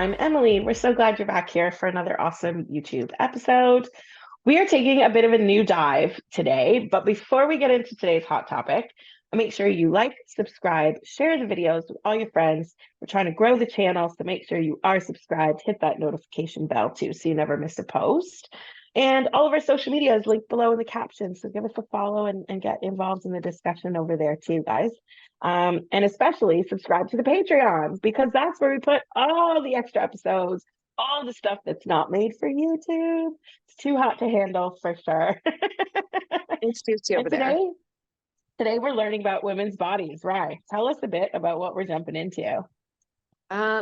I'm Emily. We're so glad you're back here for another awesome YouTube episode. We are taking a bit of a new dive today, but before we get into today's hot topic, make sure you like, subscribe, share the videos with all your friends. We're trying to grow the channel, so make sure you are subscribed, hit that notification bell too, so you never miss a post. And all of our social media is linked below in the caption, so give us a follow and get involved in the discussion over there too, guys. And especially subscribe to the Patreon because that's where we put all the extra episodes, all the stuff that's not made for YouTube. It's too hot to handle for sure. It's juicy And over there. today we're learning about women's bodies. Right. Tell us a bit about what we're jumping into.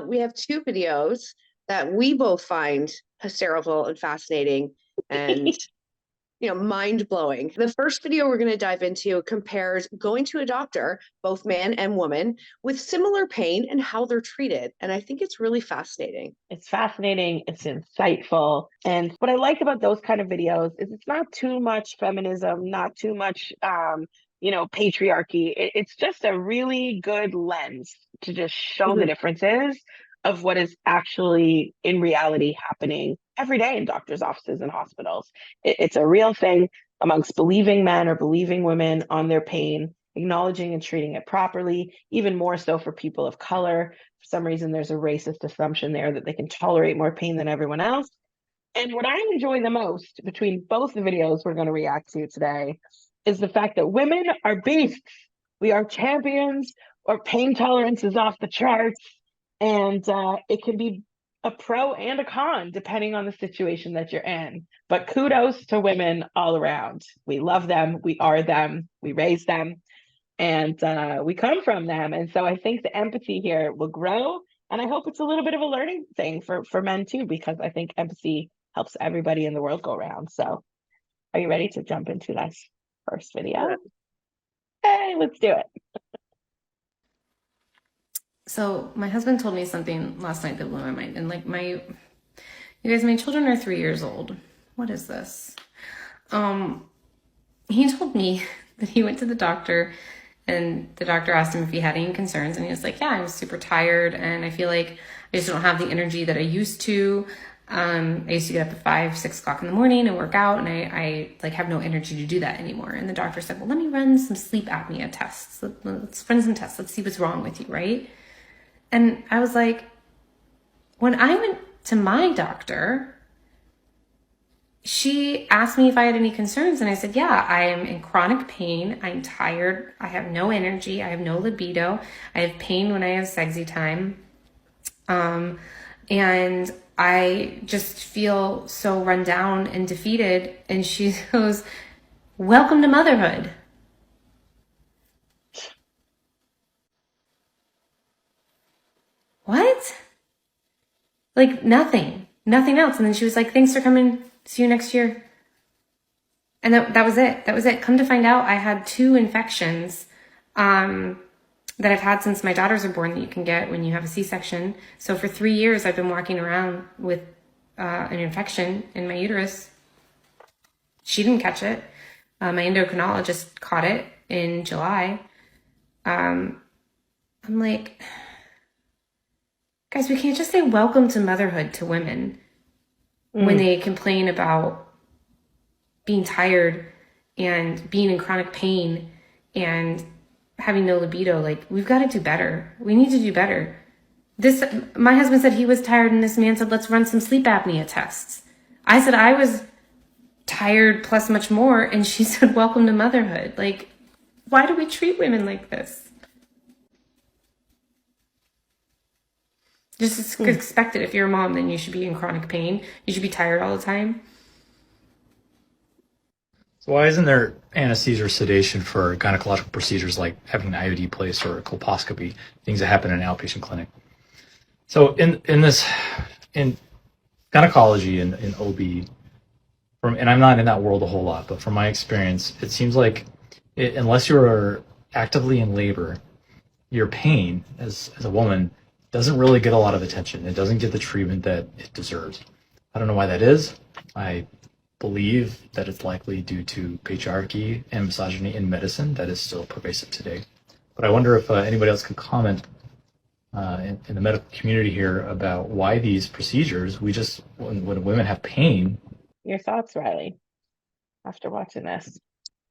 We have two videos that we both find hysterical and fascinating and mind-blowing. The first video we're going to dive into compares going to a doctor, both man and woman, with similar pain and how they're treated. And I think it's really fascinating. It's fascinating, it's insightful. And what I like about those kind of videos is it's not too much feminism, not too much patriarchy. It's just a really good lens to just show the differences of what is actually in reality happening every day in doctors' offices and hospitals. It's a real thing amongst believing men or believing women on their pain, acknowledging and treating it properly, even more so for people of color. For some reason, there's a racist assumption there that they can tolerate more pain than everyone else. And what I enjoy the most between both the videos we're going to react to today is the fact that women are beasts. We are champions. Our pain tolerance is off the charts. And it can be a pro and a con depending on the situation that you're in. But kudos to women all around. We love them. We are them. We raise them. And we come from them. And so I think the empathy here will grow. And I hope it's a little bit of a learning thing for men too, because I think empathy helps everybody in the world go around. So are you ready to jump into this first video? Hey, let's do it. So my husband told me something last night that blew my mind. And you guys, my children are 3 years old. What is this? He told me that he went to the doctor and the doctor asked him if he had any concerns. And he was like, yeah, I was super tired. And I feel like I just don't have the energy that I used to. I used to get up at 5, 6 o'clock in the morning and work out. And I have no energy to do that anymore. And the doctor said, well, let me run some sleep apnea tests. Let's run some tests. Let's see what's wrong with you, right? And I was like, when I went to my doctor, she asked me if I had any concerns. And I said, yeah, I am in chronic pain. I'm tired. I have no energy. I have no libido. I have pain when I have sexy time. And I just feel so run down and defeated. And she goes, welcome to motherhood. What? Like nothing else. And then she was like, thanks for coming. See you next year. And that was it. That was it. Come to find out, I had 2 infections that I've had since my daughters are born that you can get when you have a C-section. So for 3 years, I've been walking around with an infection in my uterus. She didn't catch it. My endocrinologist caught it in July. I'm like, guys, we can't just say welcome to motherhood to women when they complain about being tired and being in chronic pain and having no libido. Like, we've got to do better. We need to do better. My husband said he was tired, and this man said, let's run some sleep apnea tests. I said I was tired plus much more, and she said, welcome to motherhood. Like, why do we treat women like this? Just expect it. If you're a mom, then you should be in chronic pain. You should be tired all the time. So why isn't there anesthesia or sedation for gynecological procedures like having an IUD placed or a colposcopy, things that happen in an outpatient clinic? So in gynecology and in OB, and I'm not in that world a whole lot, but from my experience, it seems like unless you're actively in labor, your pain as a woman doesn't really get a lot of attention. It doesn't get the treatment that it deserves. I don't know why that is. I believe that it's likely due to patriarchy and misogyny in medicine that is still pervasive today. But I wonder if anybody else could comment in the medical community here about why these procedures, when women have pain. Your thoughts, Riley, after watching this?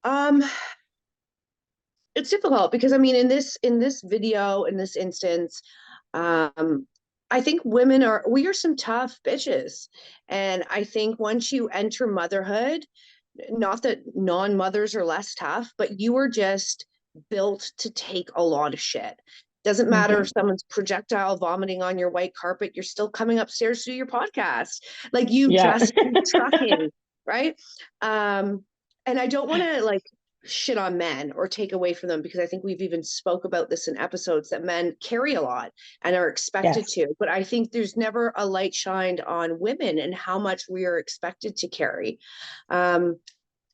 Um, it's difficult because I mean, in this video, in this instance, I think we are some tough bitches. And I think once you enter motherhood, not that non-mothers are less tough, but you are just built to take a lot of shit. Doesn't matter if someone's projectile vomiting on your white carpet, you're still coming upstairs to do your podcast. Like you Yeah. just keep trucking, right? And I don't want to like shit on men or take away from them, because I think we've even spoke about this in episodes that men carry a lot and are expected Yes. to, but I think there's never a light shined on women and how much we are expected to carry.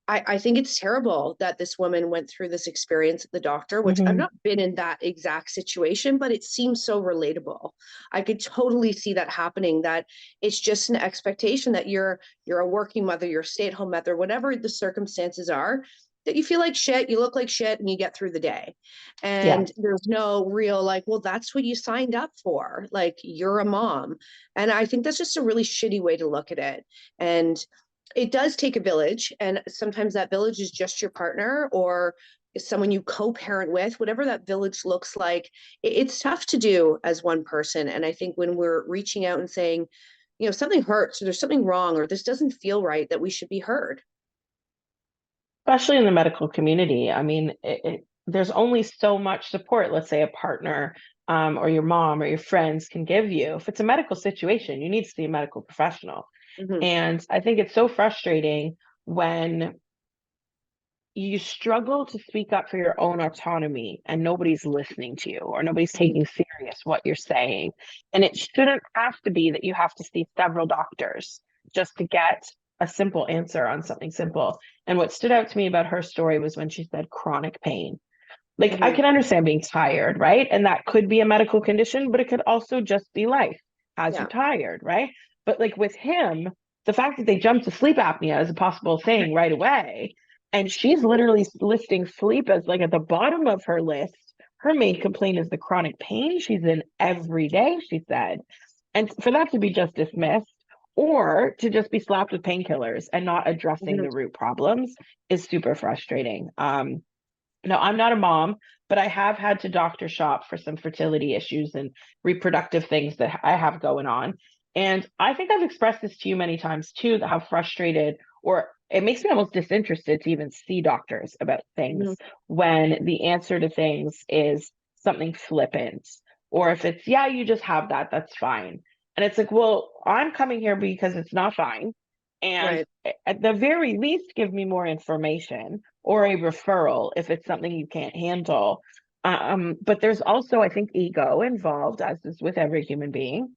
I think it's terrible that this woman went through this experience at the doctor, which I've not been in that exact situation, but it seems so relatable. I could totally see that happening, that it's just an expectation that you're a working mother, you're a stay-at-home mother, whatever the circumstances are, that you feel like shit, you look like shit, and you get through the day. Yeah. And there's no real like, well, that's what you signed up for. Like, you're a mom. And I think that's just a really shitty way to look at it. And it does take a village, and sometimes that village is just your partner or someone you co-parent with, whatever that village looks like. It's tough to do as one person. And I think when we're reaching out and saying, you know, something hurts or there's something wrong or this doesn't feel right, that we should be heard. Especially in the medical community. I mean, there's only so much support, let's say a partner or your mom or your friends can give you. If it's a medical situation, you need to see a medical professional. Mm-hmm. And I think it's so frustrating when you struggle to speak up for your own autonomy and nobody's listening to you or nobody's taking serious what you're saying. And it shouldn't have to be that you have to see several doctors just to get a simple answer on something simple. And what stood out to me about her story was when she said chronic pain. Like, I Mm-hmm. can understand being tired, right? And that could be a medical condition, but it could also just be life has you Yeah. tired, right? But like with him, the fact that they jumped to sleep apnea as a possible thing right away, and she's literally listing sleep as like at the bottom of her list. Her main complaint is the chronic pain she's in every day, she said. And for that to be just dismissed or to just be slapped with painkillers and not addressing Mm-hmm. the root problems is super frustrating. No, I'm not a mom, but I have had to doctor shop for some fertility issues and reproductive things that I have going on. And I think I've expressed this to you many times too, that how frustrated or it makes me almost disinterested to even see doctors about Mm-hmm. things when the answer to things is something flippant. Or if it's, yeah, you just have that, that's fine. And it's like, well, I'm coming here because it's not fine. And Right. at the very least, give me more information or a referral if it's something you can't handle. But there's also, I think, ego involved, as is with every human being.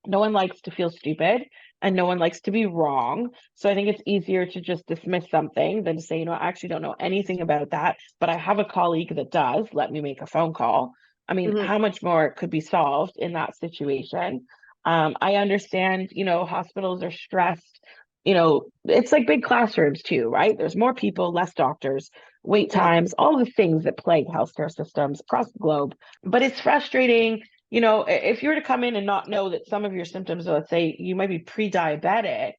No one likes to feel stupid and no one likes to be wrong. So I think it's easier to just dismiss something than to say, you know, I actually don't know anything about that, but I have a colleague that does. Let me make a phone call. I mean, Mm-hmm. how much more could be solved in that situation? I understand, you know, hospitals are stressed. You know, it's like big classrooms too, right? There's more people, less doctors, wait Yeah. times, all the things that plague healthcare systems across the globe. But it's frustrating, you know, if you were to come in and not know that some of your symptoms, let's say you might be pre-diabetic,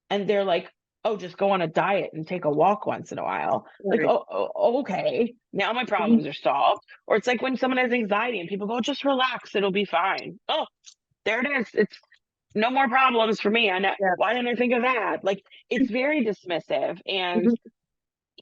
and they're like, oh, just go on a diet and take a walk once in a while. Like, Right. okay, now my Mm-hmm. problems are solved. Or it's like when someone has anxiety and people go, just relax, it'll be fine. Oh, there it is. It's no more problems for me. I know. Yeah. Why didn't I think of that? Like, it's very dismissive. And Mm-hmm.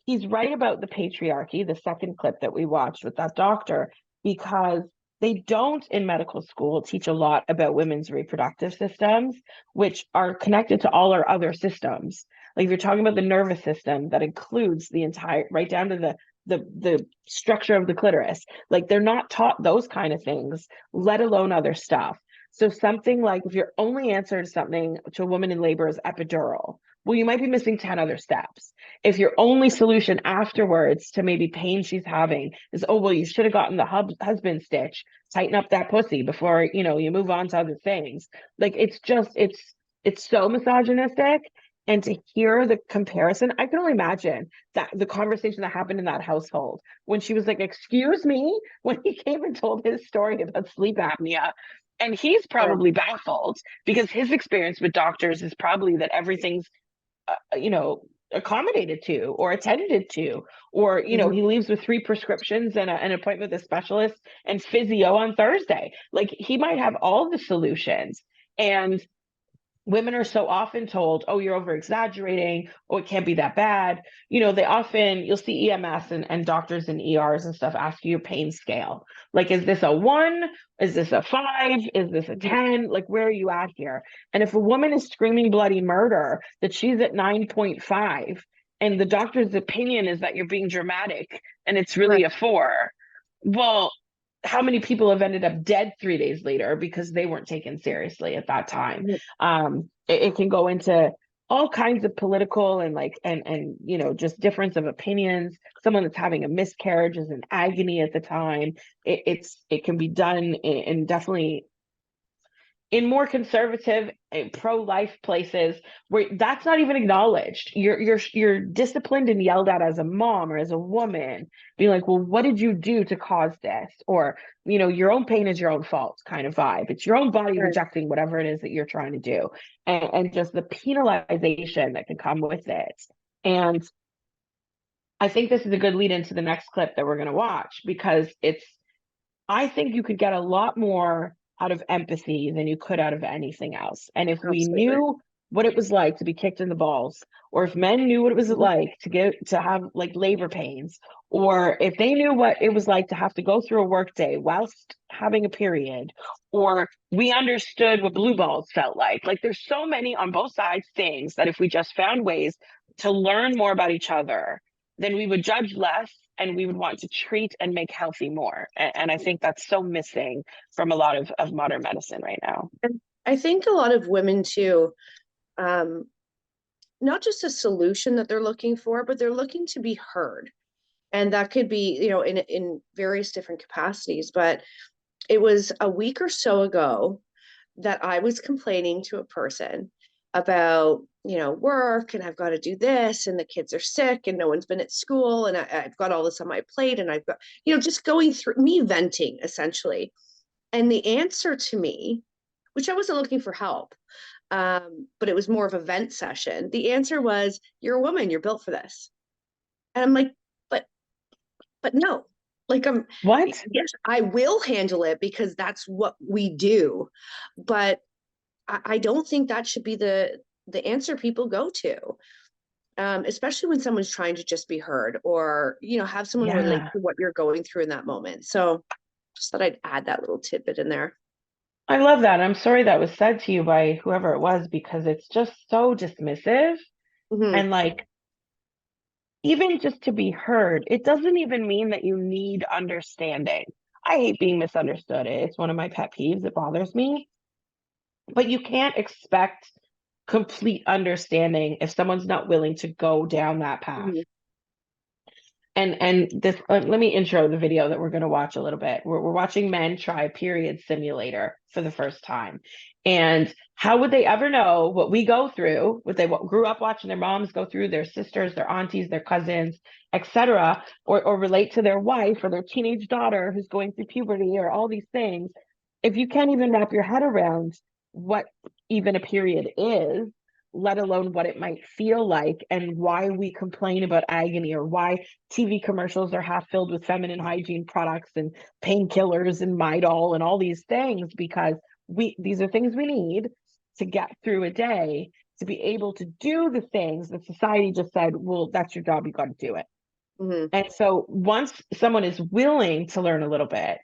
he's right about the patriarchy, the second clip that we watched with that doctor, because they don't in medical school teach a lot about women's reproductive systems, which are connected to all our other systems. Like if you're talking about the nervous system, that includes the entire, right down to the structure of the clitoris. Like they're not taught those kind of things, let alone other stuff. So something like if your only answer to something to a woman in labor is epidural, well, you might be missing 10 other steps. If your only solution afterwards to maybe pain she's having is, oh, well, you should have gotten the husband stitch, tighten up that pussy before, you know, you move on to other things. Like it's just, it's so misogynistic. And to hear the comparison, I can only imagine that the conversation that happened in that household when she was like, "Excuse me," when he came and told his story about sleep apnea. And he's probably baffled because his experience with doctors is probably that everything's, accommodated to or attended to, or, Mhm. he leaves with 3 prescriptions and an appointment with a specialist and physio on Thursday. Like he might have all the solutions. And women are so often told, "Oh, you're over exaggerating. Oh, it can't be that bad." You'll see EMS and doctors and ERs and stuff ask you your pain scale. Like, is this a 1? Is this a 5? Is this a 10? Like, where are you at here? And if a woman is screaming bloody murder, that she's at 9.5, and the doctor's opinion is that you're being dramatic and it's really Right. a 4, well, how many people have ended up dead 3 days later because they weren't taken seriously at that time? It can go into all kinds of political and just difference of opinions. Someone that's having a miscarriage is in agony at the time. It can be done in definitely in more conservative pro-life places where that's not even acknowledged. You're disciplined and yelled at as a mom or as a woman, being like, "Well, what did you do to cause this?" Or, your own pain is your own fault kind of vibe. It's your own body Right. rejecting whatever it is that you're trying to do. And just the penalization that can come with it. And I think this is a good lead into the next clip that we're going to watch, because I think you could get a lot more out of empathy than you could out of anything else. And if we Absolutely. knew what it was like to be kicked in the balls, or if men knew what it was like to have like labor pains, or if they knew what it was like to have to go through a work day whilst having a period, or we understood what blue balls felt like there's so many on both sides things that if we just found ways to learn more about each other, then we would judge less and we would want to treat and make healthy more. And I think that's so missing from a lot of modern medicine right now. And I think a lot of women too, um, not just a solution that they're looking for, but they're looking to be heard. And that could be, in various different capacities. But it was a week or so ago that I was complaining to a person about, work, and I've got to do this, and the kids are sick, and no one's been at school, and I've got all this on my plate, and I've got, just going through me venting essentially. And the answer to me, which I wasn't looking for help, but it was more of a vent session. The answer was, "You're a woman, you're built for this." And I'm like, but no, like, What? yes, I will handle it because that's what we do. But I don't think that should be the answer people go to, especially when someone's trying to just be heard, or, have someone relate Yeah. to what you're going through in that moment. So just thought I'd add that little tidbit in there. I love that. I'm sorry that was said to you by whoever it was, because it's just so dismissive. Hmm. And even just to be heard, it doesn't even mean that you need understanding. I hate being misunderstood. It's one of my pet peeves. It bothers me. But you can't expect complete understanding if someone's not willing to go down that path. Hmm. And this, let me intro the video that we're going to watch a little bit. We're watching men try period simulator for the first time. And how would they ever know what we go through, what they grew up watching their moms go through, their sisters, their aunties, their cousins, etc., or relate to their wife or their teenage daughter who's going through puberty, or all these things, if you can't even wrap your head around what even a period is, let alone what it might feel like, and why we complain about agony, or why TV commercials are half filled with feminine hygiene products and painkillers and Midol and all these things, because these are things we need to get through a day, to be able to do the things that society just said, "Well, that's your job, you got to do it." Hmm. And so once someone is willing to learn a little bit,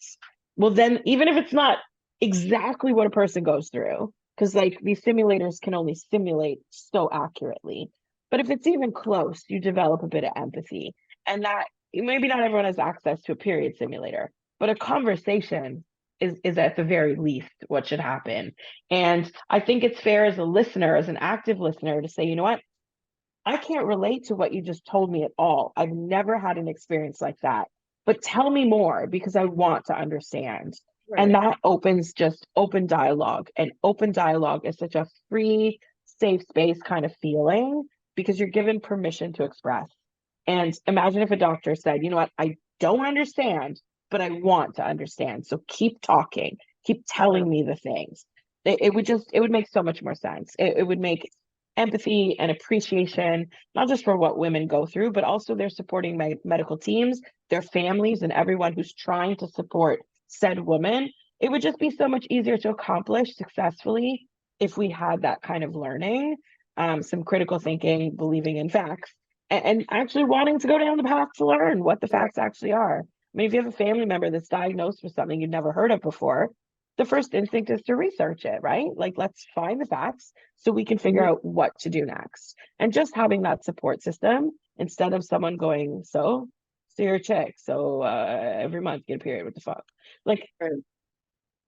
well, then even if it's not exactly what a person goes through, because these simulators can only simulate so accurately, but if it's even close, you develop a bit of empathy. And that maybe not everyone has access to a period simulator, but a conversation is at the very least what should happen. And I think it's fair as a listener, as an active listener, to say, "You know what? I can't relate to what you just told me at all. I've never had an experience like that. But tell me more, because I want to understand." And Right. that opens just open dialogue. And open dialogue is such a free, safe space kind of feeling because you're given permission to express. And imagine if a doctor said, you know what, I don't understand, but I want to understand. So keep talking, keep telling me the things. It would make so much more sense. It would make empathy and appreciation, not just for what women go through, but also their supporting medical teams, their families, and everyone who's trying to support said woman. It would just be so much easier to accomplish successfully if we had that kind of learning, some critical thinking, believing in facts, and actually wanting to go down the path to learn what the facts actually are. I mean, if you have a family member that's diagnosed with something you've never heard of before, the first instinct is to research it, right? Like, let's find the facts so we can figure out what to do next. And just having that support system instead of someone going, so you're a chick, so every month get a period, what the fuck? Like,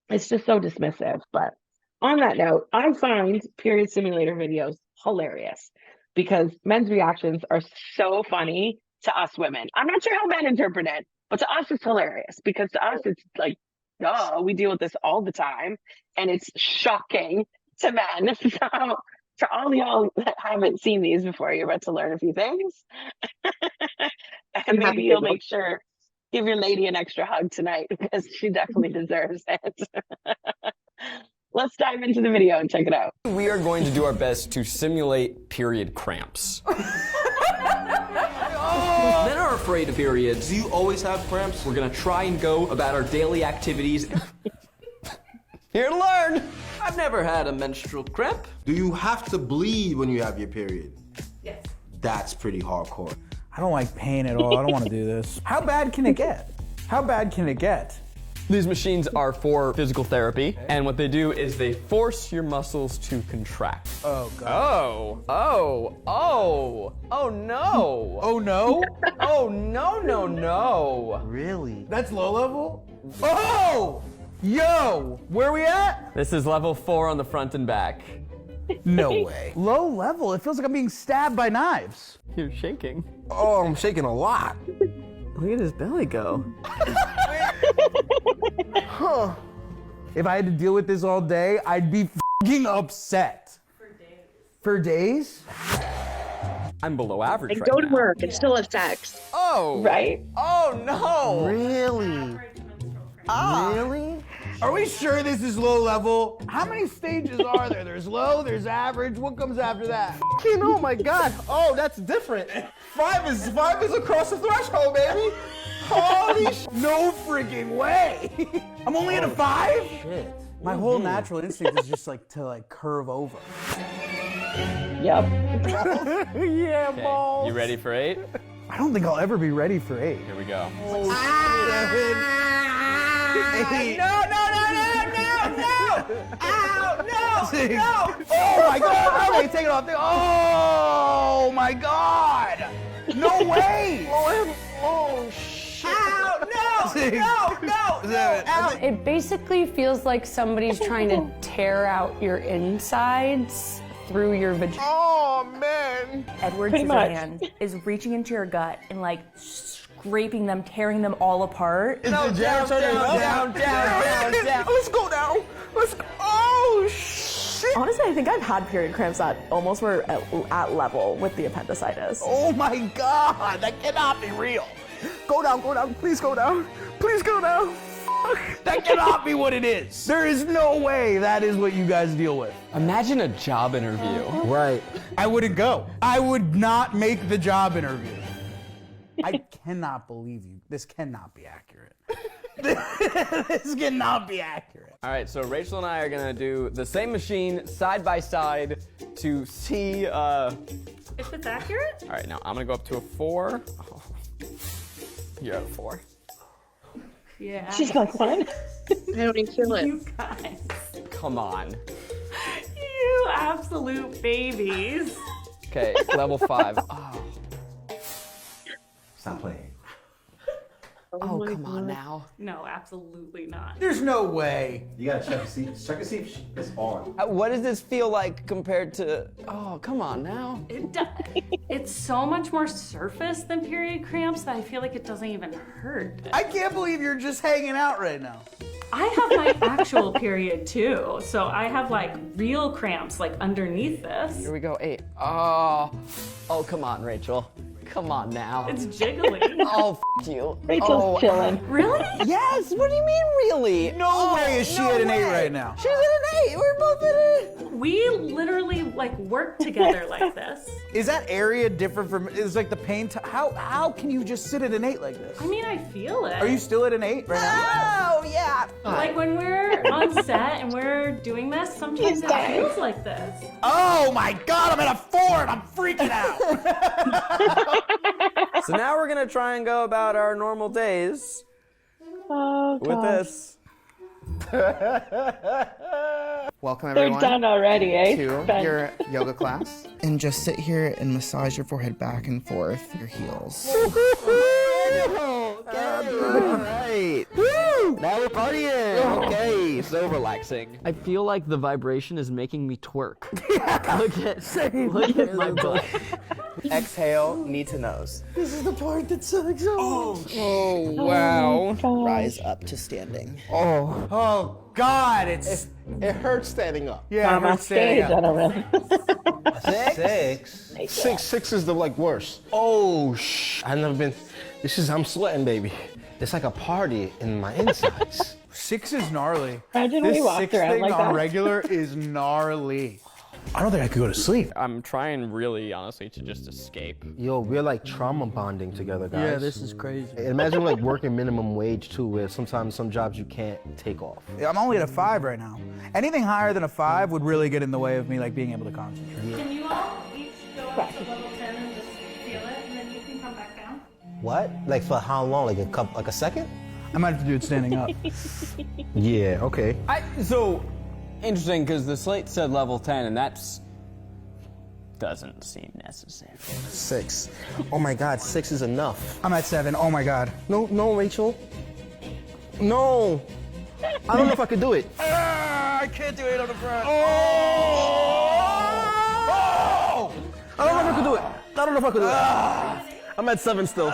it's just so dismissive. But on that note, I find period simulator videos hilarious because men's reactions are so funny to us women. I'm not sure how men interpret it, but to us it's hilarious because to us it's like, duh, we deal with this all the time and it's shocking to men. So to all y'all that haven't seen these before, you're about to learn a few things. And maybe you'll make sure, give your lady an extra hug tonight because she definitely deserves it. Let's dive into the video and check it out. We are going to do our best to simulate period cramps. Men are afraid of periods. Do you always have cramps? We're gonna try and go about our daily activities. Here to learn. I've never had a menstrual cramp. Do you have to bleed when you have your period? Yes. That's pretty hardcore. I don't like pain at all. I don't want to do this. How bad can it get? How bad can it get? These machines are for physical therapy, and what they do is they force your muscles to contract. Oh, God. Oh no. Oh, no? Oh, no. Really? That's low level? Oh! Yo! Where are we at? This is level 4 on the front and back. No way. Low level? It feels like I'm being stabbed by knives. You're shaking. Oh, I'm shaking a lot. Look at his belly go. Huh. If I had to deal with this all day, I'd be f***ing upset. For days? I'm below average And right go to now. work and still have sex. Oh. Right? Oh no. Really? Really? Are we sure this is low level? How many stages are there? There's low, there's average. What comes after that? Oh my God. Oh, that's different. Five is across the threshold, baby. Holy sh! No freaking way! I'm only at a 5? Shit. My whole natural instinct is just like to curve over. Yep. Yeah, Okay, balls. you ready for 8? I don't think I'll ever be ready for 8. Here we go. 7, 8. No. Ow, no. 6. Oh my God! Okay, take it off. Oh my God! No way! Oh, shit. Ow, no. 6. No. 7. It basically feels like somebody's trying to tear out your insides through your vagina. Oh, man. Edward Pretty much. Scissorhands is reaching into your gut and like scraping them, tearing them all apart. Down. Let's go now. Let's go. Oh, shit. Honestly, I think I've had period cramps that almost were at level with the appendicitis. Oh my God! That cannot be real. Go down. Please go down. Please go down. Fuck. That cannot be what it is. There is no way that is what you guys deal with. Imagine a job interview. Right. I wouldn't go. I would not make the job interview. I cannot believe you. This cannot be accurate. This cannot be accurate. All right, so Rachel and I are gonna do the same machine side by side to see. If it's accurate? All right, now I'm gonna go up to a 4. Oh. You're at a 4. Yeah. She's like, what? I don't even feel it. You guys. Come on. You absolute babies. Okay, level 5. Oh, Stop playing. oh come on now. No, absolutely not. There's no way. You gotta check to see. Check to see if it's on. What does this feel like compared to? Oh, come on now. It's so much more surface than period cramps that I feel like it doesn't even hurt. I can't believe you're just hanging out right now. I have my actual period too. So I have like real cramps like underneath this. Here we go. 8. Oh, come on, Rachel. Come on now. It's jiggling. Oh, you. Rachel's chilling. Really? Yes. What do you mean, really? No way is she at an 8 right now. She's at an 8. We're both at an We literally like work together like this. Is that area different from? Is like the pain? How can you just sit at an 8 like this? I mean, I feel it. Are you still at an 8 right now? Oh, yeah. Like when we're on set and we're doing this, sometimes it feels like this. Oh my God! I'm at a 4 and I'm freaking out. So now we're gonna try and go about our normal days with this. Welcome They're everyone done already, eh? to Ben. your yoga class. And just sit here and massage your forehead back and forth, your heels. Alright. Woo! Now we're partying. Okay, so relaxing. I feel like the vibration is making me twerk. Look at my butt. Exhale, knee to nose. This is the part that sucks. Oh Wow. Rise up to standing. Oh God! It hurts standing up. Yeah, it hurts standing up. Gentlemen. 6 is the like worst. Oh I've never been. I'm sweating, baby. It's like a party in my insides. 6 is gnarly. Imagine when This you walked 6 around thing like on that. regular is gnarly. I don't think I could go to sleep. I'm trying really, honestly, to just escape. Yo, we're like trauma bonding together, guys. Yeah, this is crazy. And imagine like working minimum wage too, where sometimes some jobs you can't take off. I'm only at a 5 right now. Anything higher than a 5 would really get in the way of me like being able to concentrate. Can you all each go up to level 10 and just feel it, and then you can come back down? What? Like for how long? Like a second? I might have to do it standing up. Yeah. Okay. So interesting, because the slate said level 10, and doesn't seem necessary. 6. Oh my God, 6 is enough. I'm at 7. Oh my God. No, Rachel. No. I don't know if I could do it. I can't do 8 on the front. I don't know if I could do it. I don't know if I could do it. I'm at 7 still.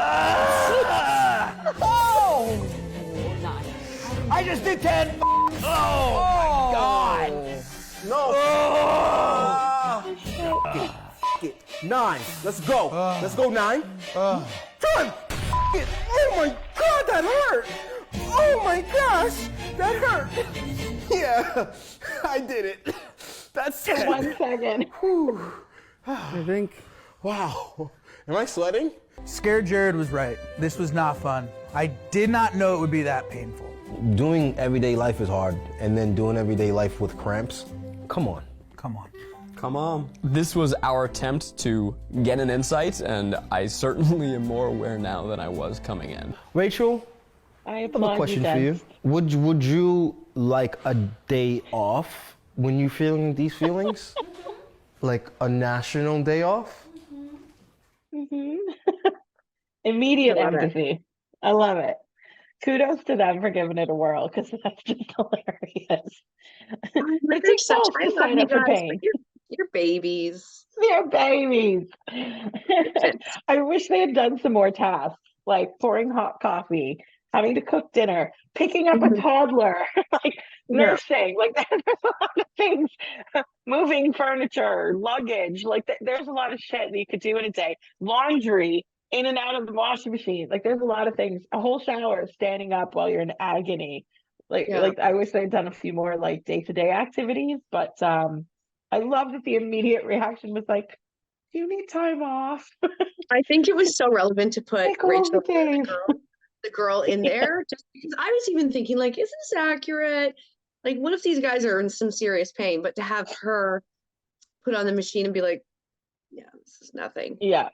I just did 10. Oh my God. No. 9. Let's go. Let's go 9. 10. Oh my God, that hurt. Oh my gosh, that hurt. Yeah, I did it. That's 10. 1 second. I think. Wow. Am I sweating? Scared Jared was right. This was not fun. I did not know it would be that painful. Doing everyday life is hard, and then doing everyday life with cramps. Come on. Come on. Come on. This was our attempt to get an insight, and I certainly am more aware now than I was coming in. Rachel, I I have applaud a question you, for you. guys. Would you like a day off when you're feeling these feelings? Like a national day off? Immediate I love it. empathy. I love it. Kudos to them for giving it a whirl, because that's just hilarious. It takes such both to sign up for pain. You're babies. They're babies. I wish they had done some more tasks, like pouring hot coffee, having to cook dinner, picking up a toddler, like nursing. Like there's a lot of things, moving furniture, luggage. Like there's a lot of shit that you could do in a day. Laundry, in and out of the washing machine. Like there's a lot of things. A whole shower, standing up while you're in agony. Like I wish they'd done a few more like day-to-day activities, but I love that the immediate reaction was like, "Do you need time off?" I think it was so relevant to put Take all Rachel, the days. the girl in there, just because I was even thinking, like, is this accurate? Like, what if these guys are in some serious pain? But to have her put on the machine and be like, yeah, this is nothing. Yeah.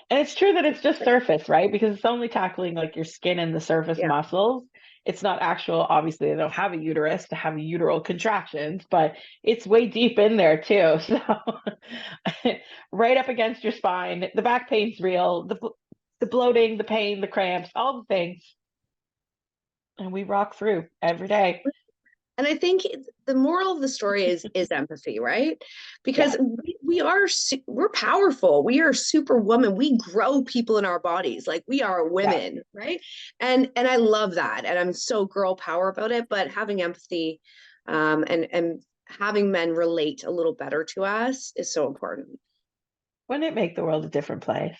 And it's true that it's just surface, right? Because it's only tackling like your skin and the surface muscles. It's not actual, obviously, they don't have a uterus to have uteral contractions, but it's way deep in there too. So right up against your spine, the back pain's real, the bloating, the pain, the cramps, all the things. And we rock through every day. And I think the moral of the story is empathy, right? Because we we're powerful. We are superwoman. We grow people in our bodies. Like, we are women, right? And I love that. And I'm so girl power about it, but having empathy, and having men relate a little better to us is so important. Wouldn't it make the world a different place?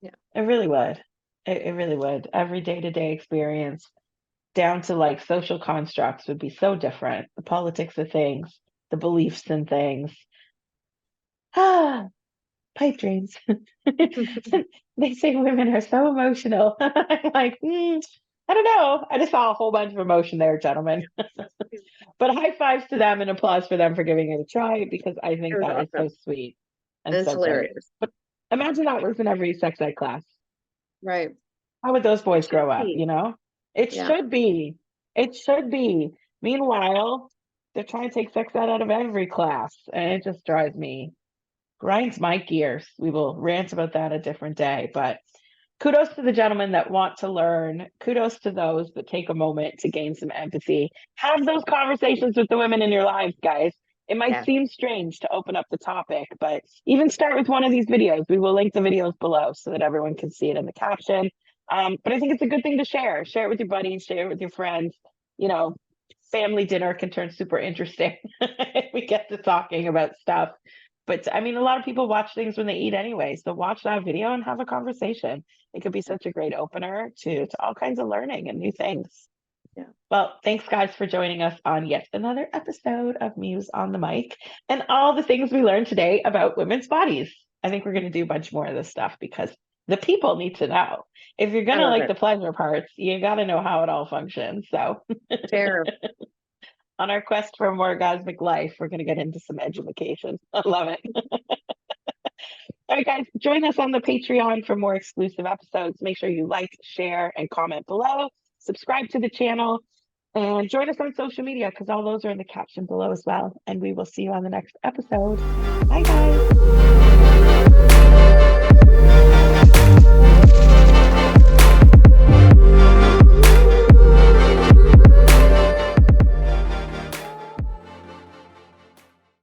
Yeah. It really would. It really would. Every day-to-day experience, down to like social constructs, would be so different. The politics of things, the beliefs in things. Ah, pipe dreams. They say women are so emotional. I'm like, I don't know. I just saw a whole bunch of emotion there, gentlemen. But high fives to them and applause for them for giving it a try, because I think that is so sweet and It's so great. hilarious. But imagine that was in every sex ed class. Right. How would those boys grow up, you know? It Yeah. should be. It should be. Meanwhile, they're trying to take sex ed out of every class, and it just grinds my gears. We will rant about that a different day, but kudos to the gentlemen that want to learn. Kudos to those that take a moment to gain some empathy. Have those conversations with the women in your lives, guys. It might seem strange to open up the topic, but even start with one of these videos. We will link the videos below so that everyone can see it in the caption. But I think it's a good thing to share. Share it with your buddies, share it with your friends. You know, family dinner can turn super interesting if we get to talking about stuff. But I mean, a lot of people watch things when they eat anyway. So watch that video and have a conversation. It could be such a great opener to all kinds of learning and new things. Yeah. Well, thanks guys for joining us on yet another episode of Muse on the Mic and all the things we learned today about women's bodies. I think we're going to do a bunch more of this stuff because the people need to know. If you're going to like the pleasure parts, you got to know how it all functions. So fair. On our quest for more orgasmic life, we're going to get into some education. I love it. All right, guys, join us on the Patreon for more exclusive episodes. Make sure you like, share, and comment below. Subscribe to the channel and join us on social media because all those are in the caption below as well. And we will see you on the next episode. Bye, guys.